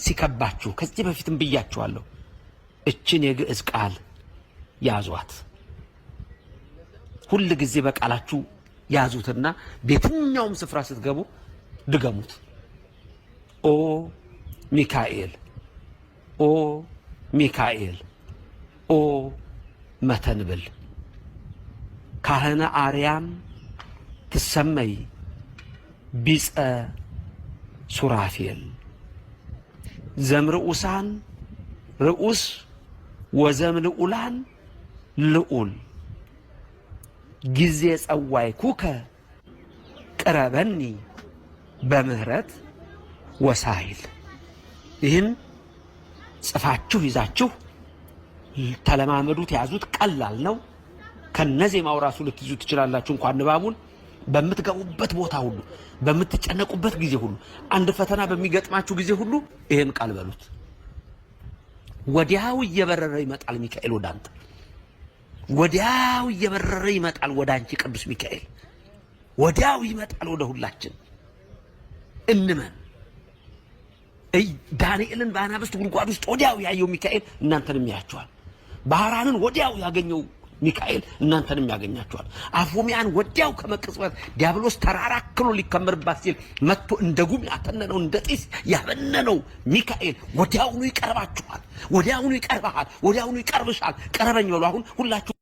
ሲከባችሁ ከዚህ በፊትም ብያችኋለሁ። እችን የግዕዝ ቃል ያዟት። ሁሉ ጊዜ በቃላችሁ ያዙትና በየትኛውም ስፍራ ስትገቡ ድገሙት። ኦ ሚካኤል፣ ኦ ሚካኤል፣ ኦ መተንብል ካህነ አርያም ትሰመይ ቢጸ ሱራፌል ዘምርኡሳን ርኡስ ወዘምልኡላን ልኡል ጊዜ ጸዋይ ኩከ ቅረበኒ በምህረት ወሳይል። ይህን ጽፋችሁ ይዛችሁ ተለማመዱት፣ ያዙት። ቀላል ነው። ከነዜማው ራሱ ልትይዙ ትችላላችሁ። እንኳን ንባቡን በምትገቡበት ቦታ ሁሉ፣ በምትጨነቁበት ጊዜ ሁሉ፣ አንድ ፈተና በሚገጥማችሁ ጊዜ ሁሉ ይሄን ቃል በሉት። ወዲያው እየበረረ ይመጣል ሚካኤል ወደ አንተ። ወዲያው እየበረረ ይመጣል ወደ አንቺ ቅዱስ ሚካኤል። ወዲያው ይመጣል ወደ ሁላችን። እንመን። ዳንኤልን በአናብስት ጉድጓድ ውስጥ ወዲያው ያየው ሚካኤል እናንተንም ያያችኋል። ባህራንን ወዲያው ያገኘው ሚካኤል እናንተንም ያገኛችኋል። አፎሚያን ወዲያው ከመቅጽበት ዲያብሎስ ተራራክሎ ሊከመርባት ሲል መጥቶ እንደ ጉም ያተነነው እንደ ጢስ ያበነነው ሚካኤል ወዲያውኑ ይቀርባችኋል። ወዲያውኑ ይቀርባሃል። ወዲያውኑ ይቀርብሻል። ቀረበኝ በሉ አሁን ሁላችሁ